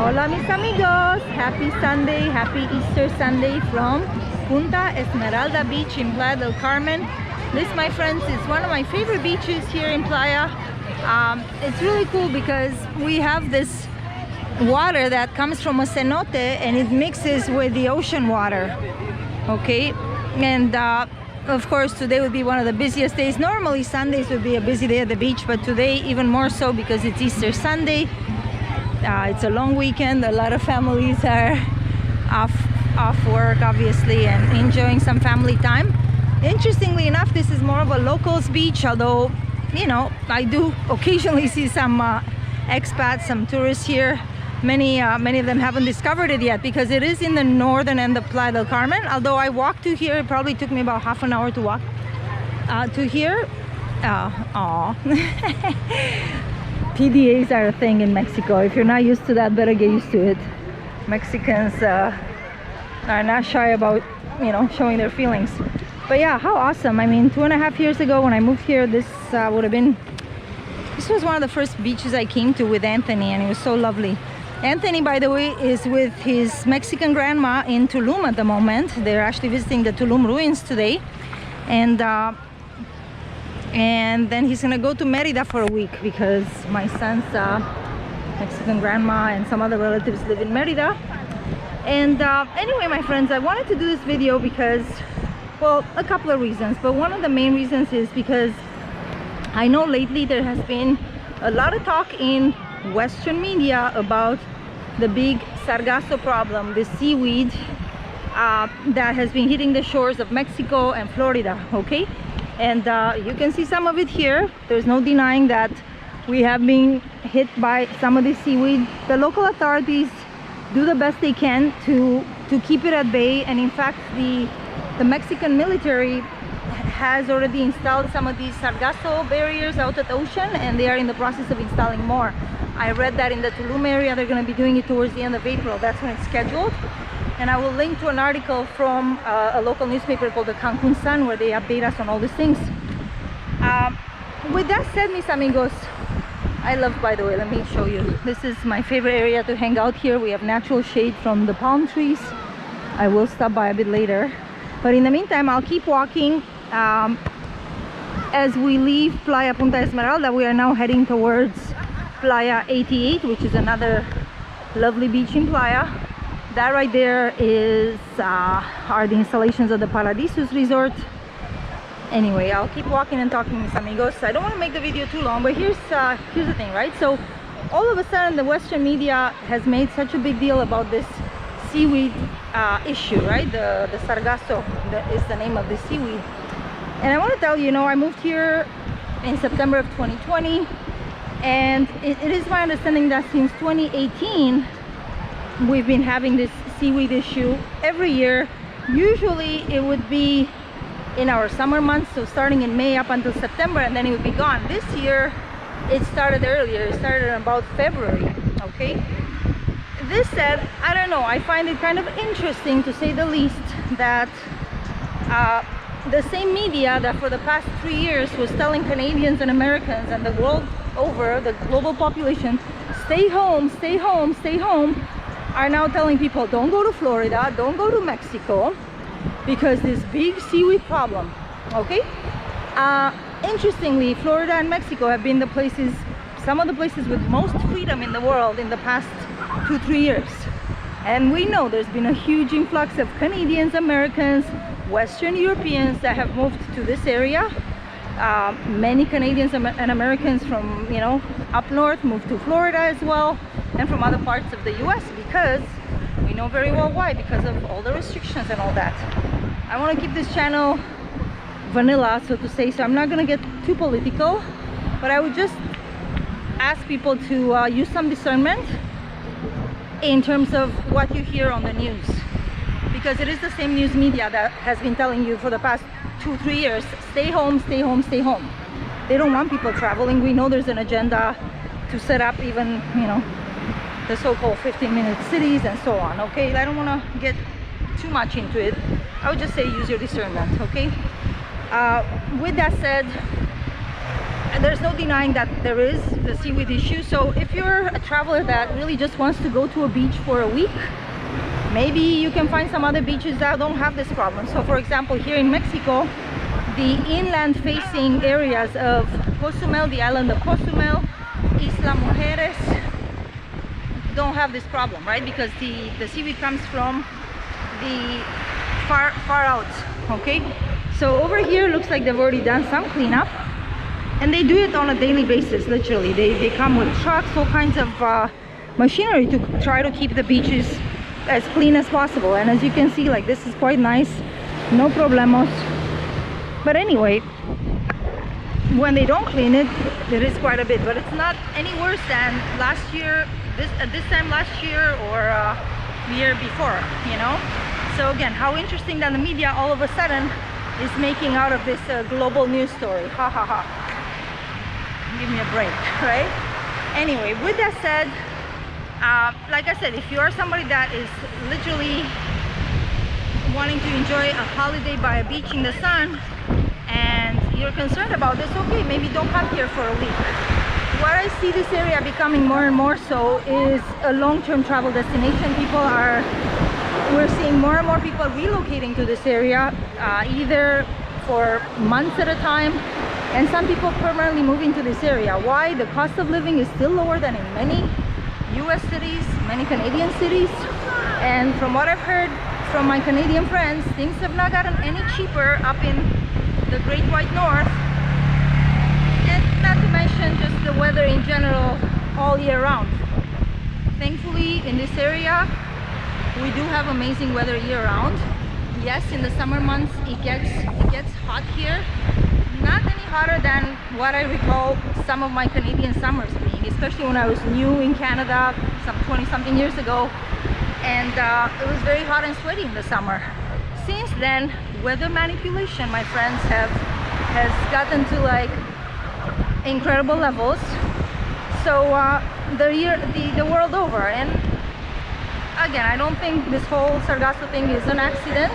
Hola mis amigos, happy Sunday, happy Easter Sunday from Punta Esmeralda Beach in Playa del Carmen. This, my friends, is one of my favorite beaches here in Playa. It's really cool because we have this water that comes from a cenote and it mixes with the ocean water, okay? And of course today would be one of the busiest days. Normally Sundays would be a busy day at the beach, but today even more so because it's Easter Sunday. It's a long weekend. A lot of families are off work obviously and enjoying some family time. Interestingly enough, this is more of a locals beach, although, you know, I do occasionally see some expats, some tourists here. Many of them haven't discovered it yet because it is in the northern end of Playa del Carmen. Although I walked to here, it probably took me about half an hour to walk to here. PDAs are a thing in Mexico. If you're not used to that, better get used to it. Mexicans are not shy about, you know, showing their feelings. But yeah, how awesome. I mean, 2.5 years ago when I moved here, this was one of the first beaches I came to with Anthony, and it was so lovely. Anthony, by the way, is with his Mexican grandma in Tulum at the moment. They're actually visiting the Tulum ruins today. And then he's gonna go to Merida for a week because my son's Mexican grandma and some other relatives live in Merida. And anyway, my friends, I wanted to do this video because, well, a couple of reasons, but one of the main reasons is because I know lately there has been a lot of talk in Western media about the big sargasso problem, the seaweed that has been hitting the shores of Mexico and Florida, okay? And you can see some of it here. There's no denying that we have been hit by some of the seaweed. The local authorities do the best they can to keep it at bay, and in fact the Mexican military has already installed some of these sargasso barriers out at the ocean, and they are in the process of installing more. I read that in the Tulum area they're going to be doing it towards the end of April. That's when it's scheduled. And I will link to an article from a local newspaper called the Cancun Sun, where they update us on all these things. With that said, mis amigos, I love, by the way, let me show you. This is my favorite area to hang out here. We have natural shade from the palm trees. I will stop by a bit later. But in the meantime, I'll keep walking. As we leave Playa Punta Esmeralda, we are now heading towards Playa 88, which is another lovely beach in Playa. That right there is are the installations of the Paradisus Resort. Anyway, I'll keep walking and talking, mis amigos. I don't want to make the video too long, but here's the thing, right? So all of a sudden the Western media has made such a big deal about this seaweed issue, right? The sargasso is the name of the seaweed. And I want to tell you, you know, I moved here in September of 2020, and it is my understanding that since 2018 we've been having this seaweed issue every year. Usually it would be in our summer months, so starting in May up until September, and then it would be gone. This year it started earlier. It started in about February, okay? This said, I don't know, I find it kind of interesting, to say the least, that the same media that for the past 3 years was telling Canadians and Americans and the world over, the global population, stay home, stay home, stay home, are now telling people, don't go to Florida, don't go to Mexico, because this big seaweed problem, okay? Interestingly, Florida and Mexico have been the places, some of the places with most freedom in the world in the past 2-3 years. And we know there's been a huge influx of Canadians, Americans, Western Europeans that have moved to this area. Many Canadians and Americans from, you know, up north moved to Florida as well, and from other parts of the US, because we know very well why, because of all the restrictions and all that. I want to keep this channel vanilla, so to say, so I'm not going to get too political, but I would just ask people to use some discernment in terms of what you hear on the news, because it is the same news media that has been telling you for the past 2-3 years, stay home, stay home, stay home. They don't want people traveling. We know there's an agenda to set up even, you know, the so-called 15-minute cities and so on, okay? I don't want to get too much into it. I would just say use your discernment, okay? With that said, there's no denying that there is the seaweed issue. So if you're a traveler that really just wants to go to a beach for a week, maybe you can find some other beaches that don't have this problem. So for example, here in Mexico, the inland facing areas of Cozumel, the island of Cozumel, Isla Mujeres, don't have this problem, right? Because the seaweed comes from the far out, okay? So over here looks like they've already done some cleanup, and they do it on a daily basis, literally. They come with trucks, all kinds of machinery to try to keep the beaches as clean as possible. And as you can see, like, this is quite nice, no problemos. But anyway, when they don't clean it, it is quite a bit, but it's not any worse than last year, this time last year, or the year before, you know. So again, how interesting that the media all of a sudden is making out of this global news story. Ha ha ha. Give me a break, right? Anyway, with that said, like I said, if you are somebody that is literally wanting to enjoy a holiday by a beach in the sun and you're concerned about this, okay, maybe don't come here for a week. What I see this area becoming more and more so is a long-term travel destination. We're seeing more and more people relocating to this area, either for months at a time, and some people permanently moving to this area. Why? The cost of living is still lower than in many US cities, many Canadian cities, and from what I've heard from my Canadian friends, things have not gotten any cheaper up in the Great White North, and not to mention just the weather in general all year round. Thankfully, in this area we do have amazing weather year round. Yes, in the summer months it gets hot here, not any hotter than what I recall some of my Canadian summers being, especially when I was new in Canada some 20-something years ago, and it was very hot and sweaty in the summer. Since then, weather manipulation, my friends, has gotten to like incredible levels. So the world over. And again, I don't think this whole Sargasso thing is an accident.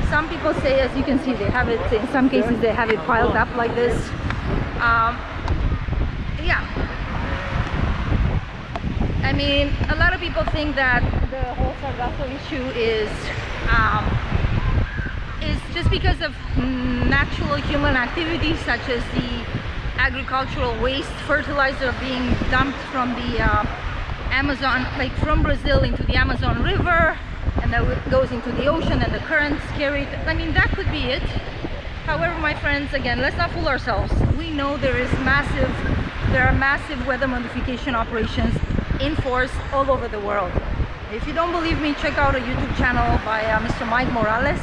Some people say, as you can see, they have it, in some cases they have it piled up like this. Yeah, I mean, a lot of people think that the whole Sargasso issue is just because of natural human activities, such as the agricultural waste, fertilizer being dumped from the Amazon, like from Brazil into the Amazon River, and that goes into the ocean, and the currents carry it. I mean, that could be it. However, my friends, again, let's not fool ourselves. We know there are massive weather modification operations in force all over the world. If you don't believe me, check out a YouTube channel by Mr. Mike Morales.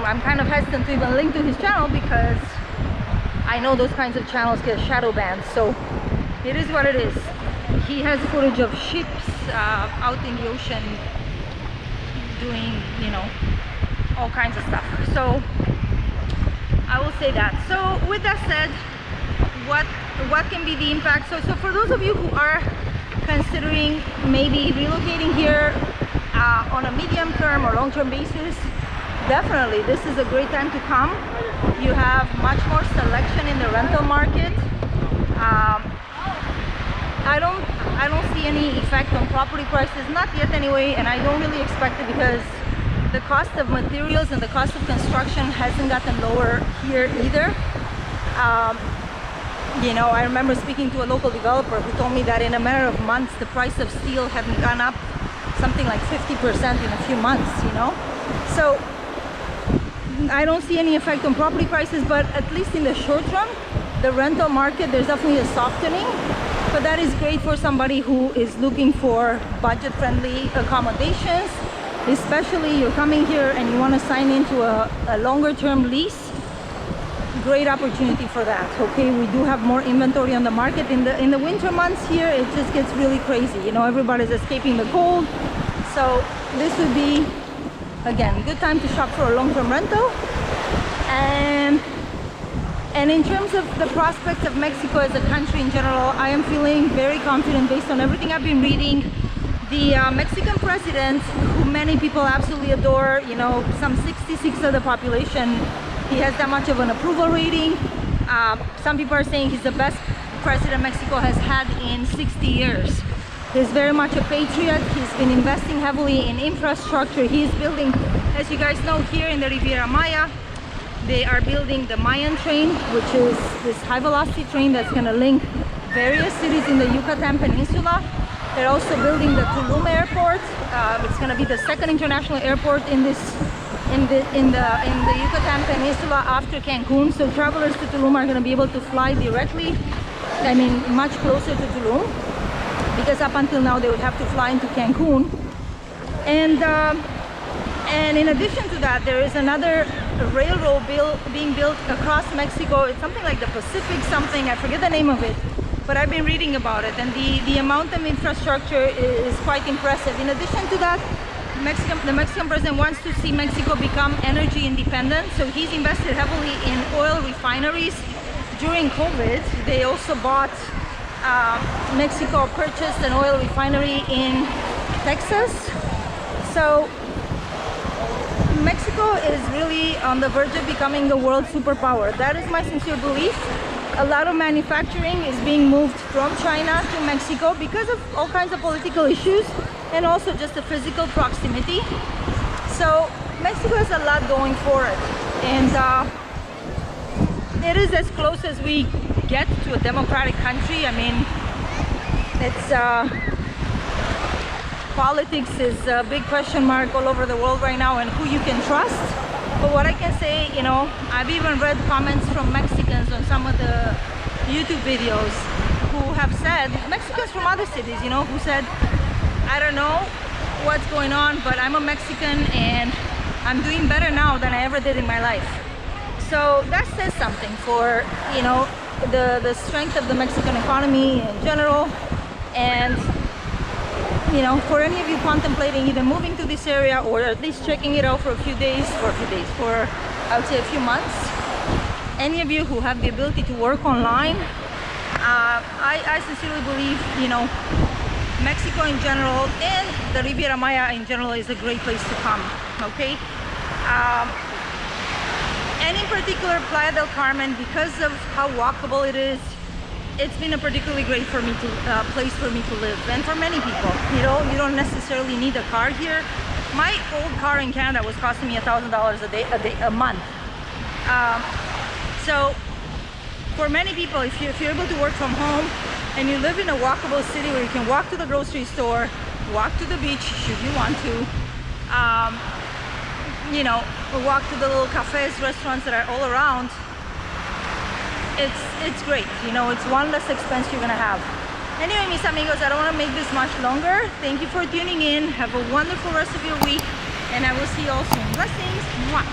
I'm kind of hesitant to even link to his channel because I know those kinds of channels get shadow banned. So it is what it is. He has footage of ships out in the ocean doing, you know, all kinds of stuff. So I will say that. So with that said, what can be the impact? So for those of you who are considering maybe relocating here on a medium term or long term basis, definitely this is a great time to come. You have much more selection in the rental market. I don't see any effect on property prices, not yet anyway, and I don't really expect it because the cost of materials and the cost of construction hasn't gotten lower here either. You know, I remember speaking to a local developer who told me that in a matter of months the price of steel hadn't gone up something like 50% in a few months, you know. So I don't see any effect on property prices, but at least in the short run, the rental market, there's definitely a softening. But that is great for somebody who is looking for budget-friendly accommodations, especially you're coming here and you want to sign into a longer-term lease. Great opportunity for that. Okay, we do have more inventory on the market. In the winter months here, it just gets really crazy. You know, everybody's escaping the cold. So this would be, again, good time to shop for a long-term rental. And in terms of the prospects of Mexico as a country in general, I am feeling very confident based on everything I've been reading. The Mexican president, who many people absolutely adore, you know, some 66% of the population, he has that much of an approval rating. Some people are saying he's the best president Mexico has had in 60 years. He's very much a patriot. He's been investing heavily in infrastructure. He's building, as you guys know, here in the Riviera Maya, they are building the Mayan train, which is this high velocity train that's going to link various cities in the Yucatan Peninsula. They're also building the Tulum airport. It's going to be the second international airport in the Yucatan Peninsula after Cancun. So travelers to Tulum are going to be able to fly directly, I mean much closer to Tulum, because up until now they would have to fly into Cancun. And in addition to that, there is another railroad being built across Mexico. It's something like the Pacific something, I forget the name of it, but I've been reading about it, and the amount of infrastructure is quite impressive. In addition to that, the Mexican president wants to see Mexico become energy independent, so he's invested heavily in oil refineries. During COVID, they also bought, Mexico purchased an oil refinery in Texas. So Mexico is really on the verge of becoming the world superpower. That is my sincere belief. A lot of manufacturing is being moved from China to Mexico because of all kinds of political issues and also just the physical proximity. So Mexico has a lot going for it, and it is as close as we get to a democratic country. I mean, it's politics is a big question mark all over the world right now, and who you can trust. But what I can say, you know, I've even read comments from Mexicans on some of the YouTube videos who have said, Mexicans from other cities, you know, who said, I don't know what's going on, but I'm a Mexican and I'm doing better now than I ever did in my life. So that says something for, you know, the strength of the Mexican economy in general. And you know, for any of you contemplating either moving to this area or at least checking it out for a few days, for I would say a few months, any of you who have the ability to work online, I sincerely believe, you know, Mexico in general and the Riviera Maya in general is a great place to come, okay? And in particular Playa del Carmen, because of how walkable it is, it's been a particularly great place for me to live, and for many people. You know, you don't necessarily need a car here. My old car in Canada was costing me $1,000 a month. So for many people, if you're able to work from home and you live in a walkable city where you can walk to the grocery store, walk to the beach should you want to, you know, or walk to the little cafes, restaurants that are all around, it's great. You know, it's one less expense you're gonna have. Anyway, mis amigos, I don't want to make this much longer. Thank you for tuning in. Have a wonderful rest of your week, and I will see you all soon. Blessings. Mwah.